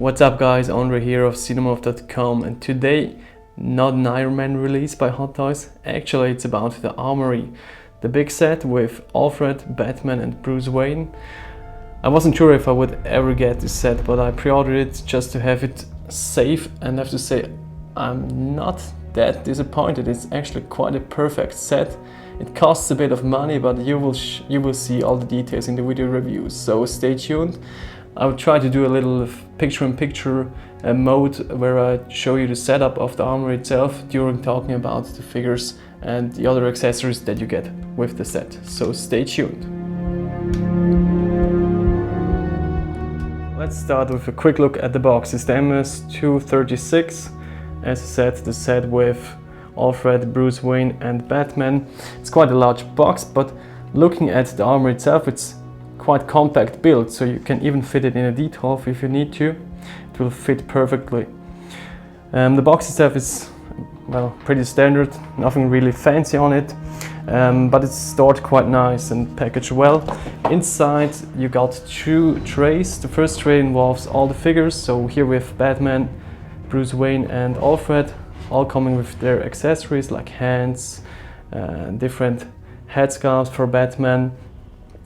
What's up guys, Andre here of cinemorph.com, and today not an Iron Man release by Hot Toys, actually it's about the Armory, the big set with Alfred, Batman and Bruce Wayne. I wasn't sure if I would ever get this set, but I pre-ordered it just to have it safe, and I have to say I'm not that disappointed. It's actually quite a perfect set. It costs a bit of money, but you will see all the details in the video review, so stay tuned. I will try to do a little picture-in-picture mode where I show you the setup of the armor itself during talking about the figures and the other accessories that you get with the set. So stay tuned. Let's start with a quick look at the box. It's the MS-236. As I said, the set with Alfred, Bruce Wayne and Batman. It's quite a large box, but looking at the armor itself, it's quite compact build, so you can even fit it in a D12 if you need to. It will fit perfectly. The box itself is, well, pretty standard, nothing really fancy on it, but it's stored quite nice and packaged well. Inside you got two trays. The first tray involves all the figures, so here we have Batman, Bruce Wayne and Alfred, all coming with their accessories like hands, different headscarves for Batman.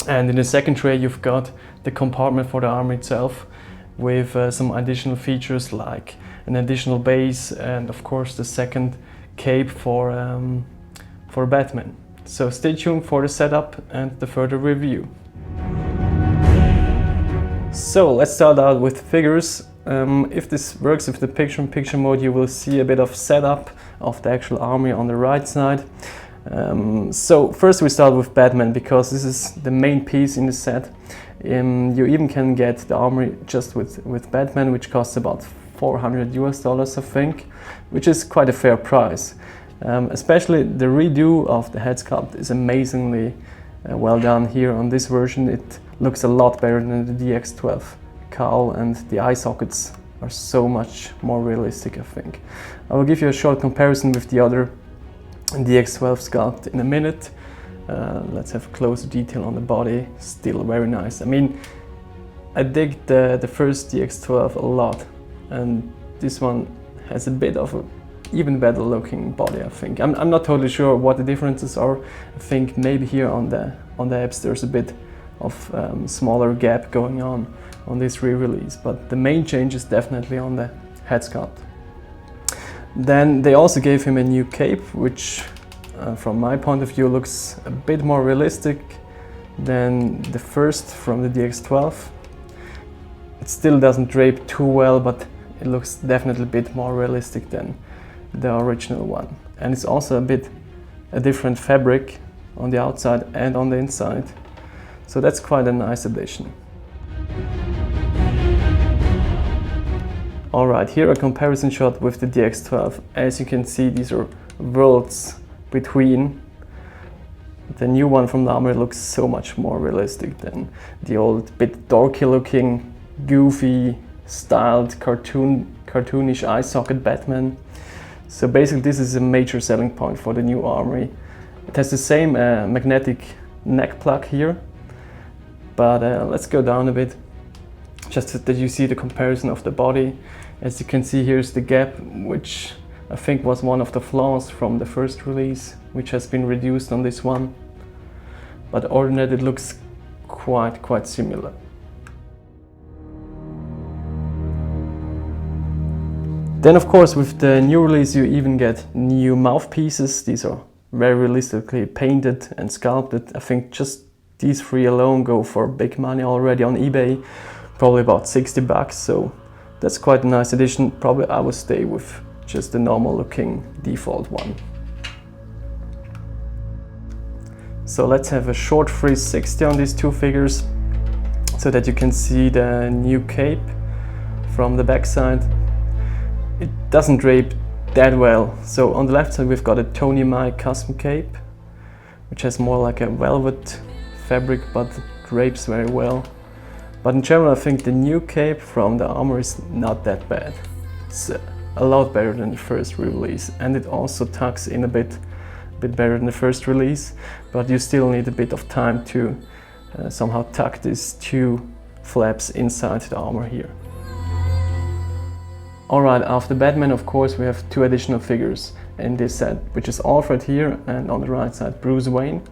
And in the second tray you've got the compartment for the armor itself with some additional features like an additional base and of course the second cape for Batman. So stay tuned for the setup and the further review. So let's start out with figures. If this works with the picture-in-picture mode, you will see a bit of setup of the actual army on the right side. So first we start with Batman, because this is the main piece in the set. You even can get the armory just with Batman, which costs about $400 I think, which is quite a fair price. Especially the redo of the head sculpt is amazingly well done here on this version. It looks a lot better than the DX12 cowl, and the eye sockets are so much more realistic, I think. I will give you a short comparison with the other DX12 sculpt in a minute. Let's have a closer detail on the body. Still very nice. I mean, I dig the first DX12 a lot, and this one has a bit of a even better looking body, I think. I'm not totally sure what the differences are. I think maybe here on the abs there's a bit of smaller gap going on this re-release, but the main change is definitely on the head sculpt. Then they also gave him a new cape, which from my point of view looks a bit more realistic than the first from the DX12. It still doesn't drape too well, but it looks definitely a bit more realistic than the original one. And it's also a different fabric on the outside and on the inside. So that's quite a nice addition. Alright, here a comparison shot with the DX12. As you can see, these are worlds between. The new one from the armor looks so much more realistic than the old, bit dorky looking, goofy, styled, cartoonish eye socket Batman. So basically this is a major selling point for the new armory. It has the same magnetic neck plug here, but let's go down a bit, just so that you see the comparison of the body. As you can see, here's the gap, which I think was one of the flaws from the first release, which has been reduced on this one. But other than that, it looks quite similar. Then of course with the new release you even get new mouthpieces. These are very realistically painted and sculpted. I think just these three alone go for big money already on eBay, probably about 60 bucks, so that's quite a nice addition. Probably I will stay with just the normal looking default one. So let's have a short 360 on these two figures so that you can see the new cape from the back side. It doesn't drape that well. So on the left side we've got a Tony Mai custom cape, which has more like a velvet fabric but drapes very well. But in general I think the new cape from the armor is not that bad. It's a lot better than the first release, and it also tucks in a bit better than the first release, but you still need a bit of time to somehow tuck these two flaps inside the armor here. Alright, after Batman, of course, we have two additional figures in this set, which is Alfred here, and on the right side Bruce Wayne.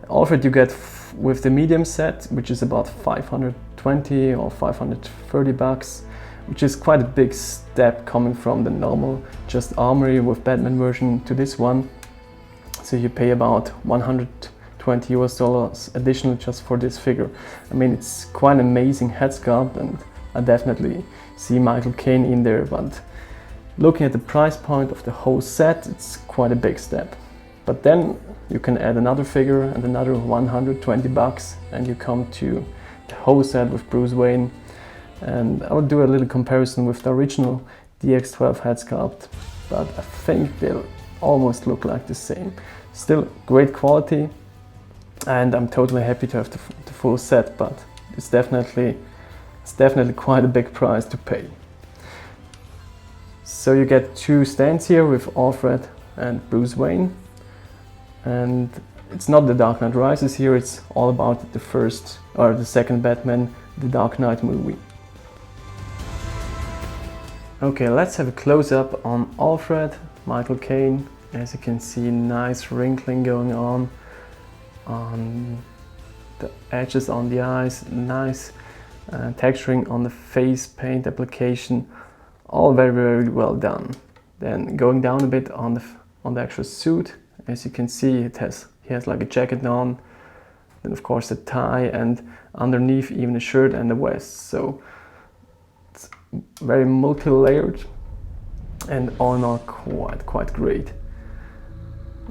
Alfred you get with the medium set, which is about 520 or 530 bucks, which is quite a big step coming from the normal just Armory with Batman version to this one. So you pay about 120 US dollars additional just for this figure. I mean, it's quite an amazing head sculpt, and I definitely see Michael Caine in there, but looking at the price point of the whole set, it's quite a big step. But then you can add another figure and another 120 bucks and you come to the whole set with Bruce Wayne. And I will do a little comparison with the original DX12 head sculpt, but I think they'll almost look like the same. Still great quality, and I'm totally happy to have the full set, but it's definitely quite a big price to pay. So you get two stands here with Alfred and Bruce Wayne, and it's not the Dark Knight Rises here, it's all about the first or the second Batman, the Dark Knight movie. Okay, let's have a close-up on Alfred, Michael Caine. As you can see, nice wrinkling going on the edges on the eyes, nice texturing on the face paint application, all very well done. Then going down a bit on the actual suit, as you can see, he has like a jacket on, then of course a tie, and underneath even a shirt and a vest. So it's very multi-layered and all in all quite great.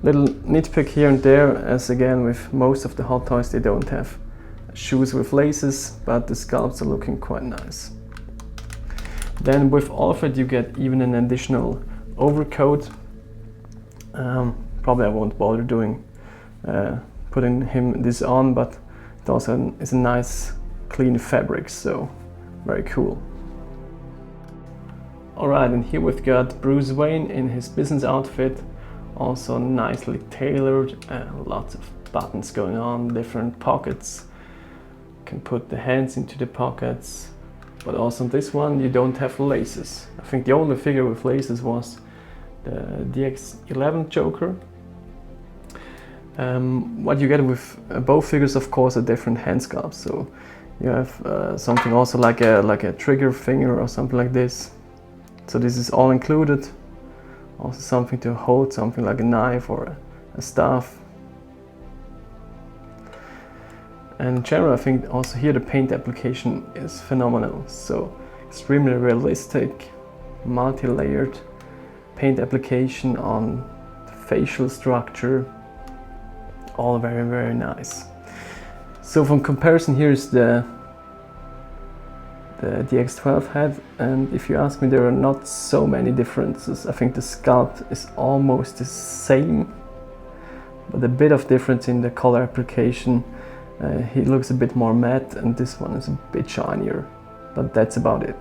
Little nitpick here and there, as again with most of the Hot Toys, they don't have shoes with laces, but the sculpts are looking quite nice. Then with Alfred you get even an additional overcoat. Probably I won't bother putting him this on, but it also is a nice clean fabric, so very cool. Alright, and here we've got Bruce Wayne in his business outfit, also nicely tailored, lots of buttons going on, different pockets. You can put the hands into the pockets, but also on this one you don't have laces. I think the only figure with laces was the DX11 Joker. What you get with both figures, of course, are different hand sculpts. So you have something also like a trigger finger or something like this. So this is all included. Also something to hold, something like a knife or a staff. And in general, I think also here the paint application is phenomenal. So extremely realistic, multi-layered paint application on the facial structure. All very nice. So from comparison, here is the DX12 head, and if you ask me, there are not so many differences. I think the sculpt is almost the same, but a bit of difference in the color application. He looks a bit more matte and this one is a bit shinier, but that's about it.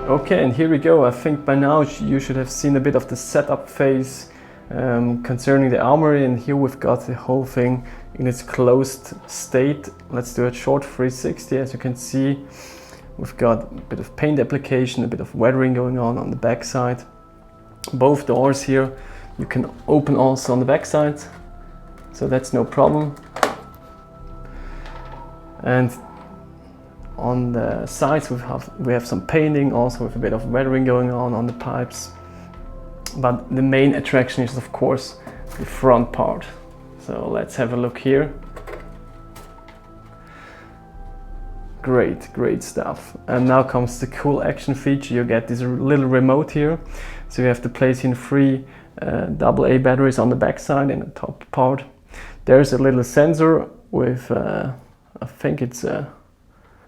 Okay, and here we go. I think by now you should have seen a bit of the setup phase concerning the Armory, and here we've got the whole thing in its closed state. Let's do a short 360. As you can see, we've got a bit of paint application, a bit of weathering going on the back side. Both doors here you can open also on the back side, so that's no problem. And on the sides we have some painting, also with a bit of weathering going on the pipes. But the main attraction is of course the front part. So let's have a look here. Great stuff. And now comes the cool action feature. You get this little remote here. So you have to place in 3 AA batteries on the back side in the top part. There's a little sensor with, I think it's an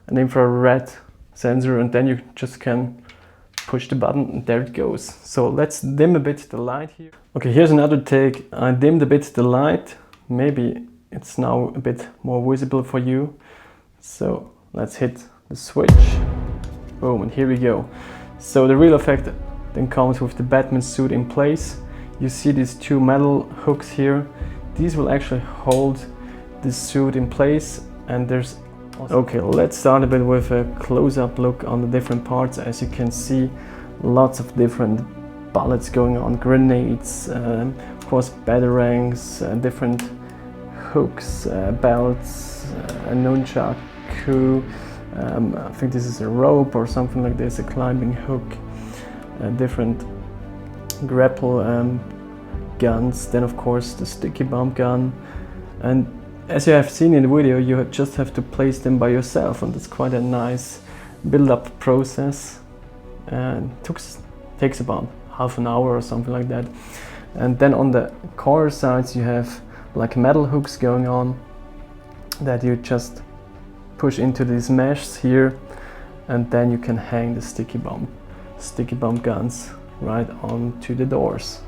infrared sensor, and then you just can push the button and there it goes. So let's dim a bit the light here. Okay, here's another take. I dimmed a bit the light. Maybe it's now a bit more visible for you. So let's hit the switch. Boom, and here we go. So the real effect then comes with the Batman suit in place. You see these 2 metal hooks here. These will actually hold the suit in place, and there's Okay, let's start a bit with a close-up look on the different parts. As you can see, lots of different bullets going on, grenades, of course batarangs, different hooks, belts, a nunchaku, I think this is a rope or something like this, a climbing hook, different grapple guns, then of course the sticky bomb gun, and as you have seen in the video, you just have to place them by yourself, and it's quite a nice build-up process, and takes about half an hour or something like that. And then on the corner sides you have like metal hooks going on that you just push into these meshes here, and then you can hang the sticky bomb guns right onto the doors.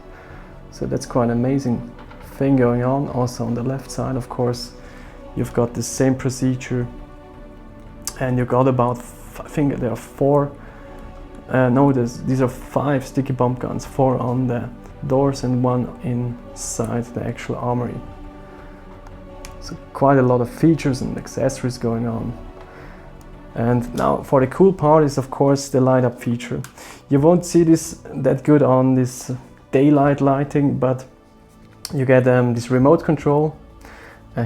So that's quite an amazing thing going on. Also on the left side, of course, you've got the same procedure, and you've got about, I think there are four, these are 5 sticky bomb guns, 4 on the doors and 1 inside the actual armory. So quite a lot of features and accessories going on. And now for the cool part is of course the light up feature. You won't see this that good on this daylight lighting, but you get this remote control.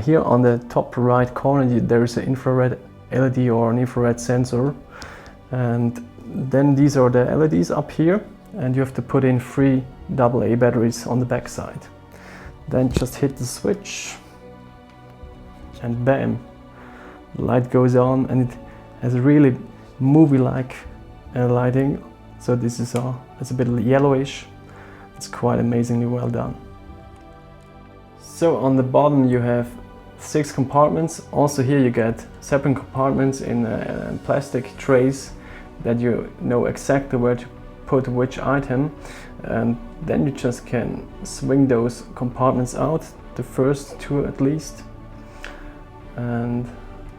Here on the top right corner there is an infrared LED or an infrared sensor, and then these are the LEDs up here, and you have to put in 3 AA batteries on the back side. Then just hit the switch and bam, the light goes on, and it has a really movie-like lighting. So this is it's a bit yellowish. It's quite amazingly well done. So on the bottom you have 6 compartments. Also here you get separate compartments in plastic trays that you know exactly where to put which item, and then you just can swing those compartments out, the first 2 at least, and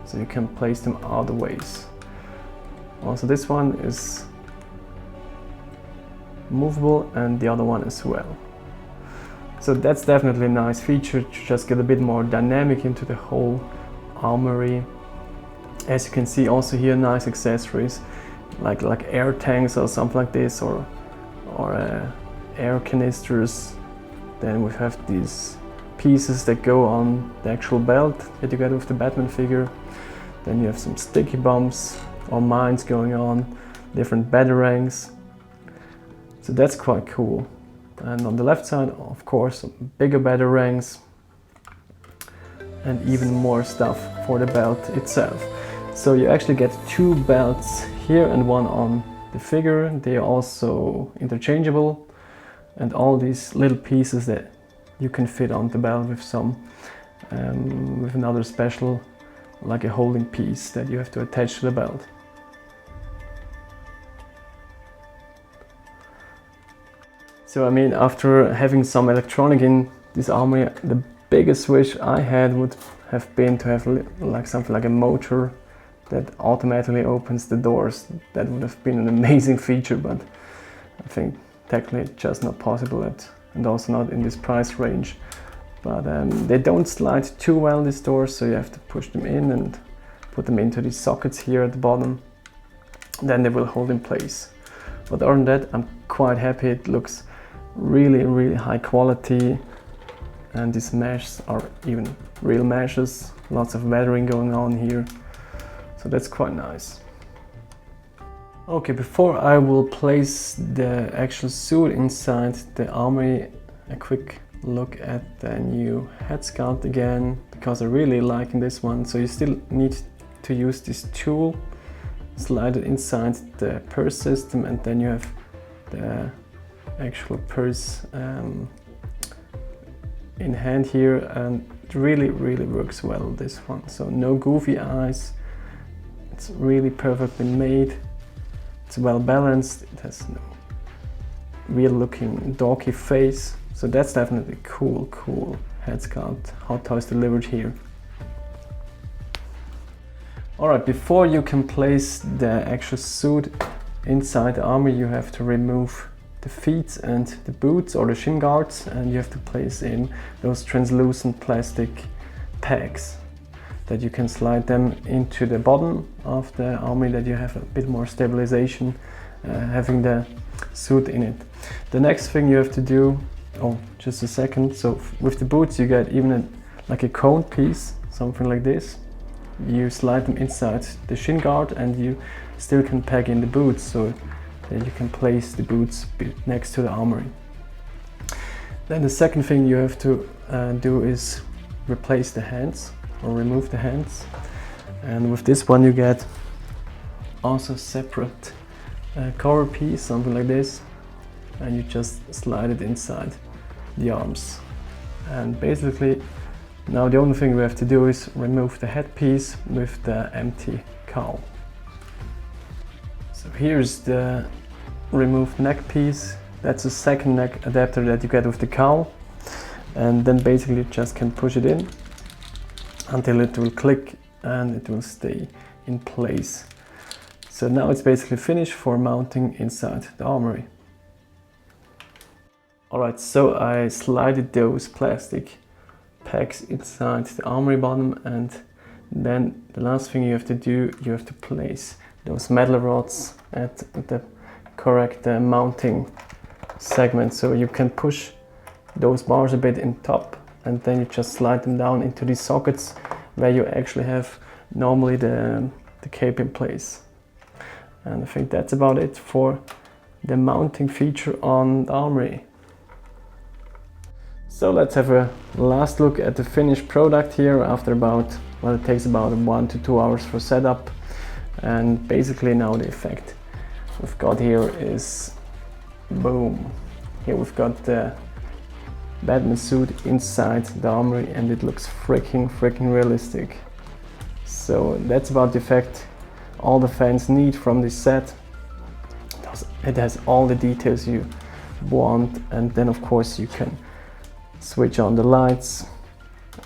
so you can place them other ways. Also this one is movable and the other one as well. So that's definitely a nice feature to just get a bit more dynamic into the whole armory. As you can see also here, nice accessories like air tanks or something like this, or air canisters. Then we have these pieces that go on the actual belt that you get with the Batman figure. Then you have some sticky bombs or mines going on, different batarangs. So that's quite cool. And on the left side, of course, bigger batarangs and even more stuff for the belt itself. So you actually get 2 belts here and 1 on the figure. They are also interchangeable, and all these little pieces that you can fit on the belt with with another special, like a holding piece that you have to attach to the belt. So I mean, after having some electronic in this armory, the biggest wish I had would have been to have like something like a motor that automatically opens the doors. That would have been an amazing feature, but I think technically it's just not possible and also not in this price range. But they don't slide too well, these doors, so you have to push them in and put them into these sockets here at the bottom. Then they will hold in place. But other than that, I'm quite happy. It looks really high quality, and these meshes are even real meshes, lots of weathering going on here, so that's quite nice. Okay, before I will place the actual suit inside the armory, a quick look at the new head sculpt again, because I really like this one. So you still need to use this tool, slide it inside the purse system, and then you have the actual purse in hand here, and it really works well, this one. So no goofy eyes, it's really perfectly made, it's well balanced, it has no real looking dorky face. So that's definitely cool head sculpt, Hot Toys delivered here. Alright, before you can place the actual suit inside the armor, you have to remove the feet and the boots or the shin guards, and you have to place in those translucent plastic pegs. that you can slide them into the bottom of the armory, that you have a bit more stabilization having the suit in it. The next thing you have to do, oh, just a second, so with the boots you get even like a cone piece, something like this. You slide them inside the shin guard and you still can pack in the boots, so that you can place the boots next to the armory. Then the second thing you have to do is replace the hands or remove the hands, and with this one you get also separate cover piece, something like this, and you just slide it inside the arms. And basically now the only thing we have to do is remove the headpiece with the empty cowl. So here's the removed neck piece. That's a second neck adapter that you get with the cowl, and then basically you just can push it in until it will click and it will stay in place. So now it's basically finished for mounting inside the armory. Alright, so I slided those plastic pegs inside the armory bottom, and then the last thing you have to do, you have to place those metal rods at the correct mounting segment. So you can push those bars a bit in top, and then you just slide them down into these sockets where you actually have normally the cape in place. And I think that's about it for the mounting feature on the armory. So let's have a last look at the finished product here after about, well, it takes about 1 to 2 hours for setup. And basically now the effect we've got here is, boom, here we've got the Batman suit inside the armory, and it looks freaking realistic. So that's about the effect all the fans need from this set. It has all the details you want, and then of course you can switch on the lights,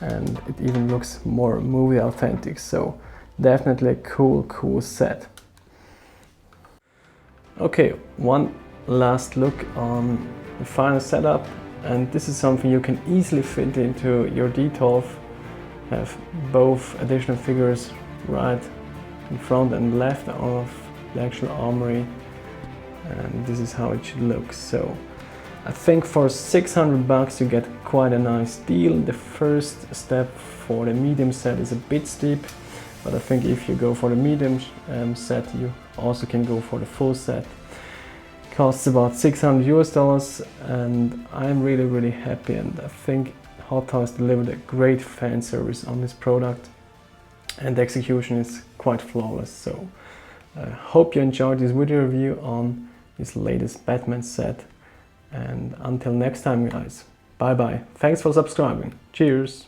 and it even looks more movie authentic. So definitely a cool set. Okay, one last look on the final setup, and this is something you can easily fit into your D12. Have both additional figures right in front and left of the actual armory, and this is how it should look. So I think for 600 bucks you get quite a nice deal. The first step for the medium set is a bit steep, but I think if you go for the medium set you also can go for the full set. It costs about $600 and I'm really happy, and I think Hot Toys delivered a great fan service on this product, and the execution is quite flawless. So I hope you enjoyed this video review on this latest Batman set, and until next time guys, bye bye. Thanks for subscribing. Cheers.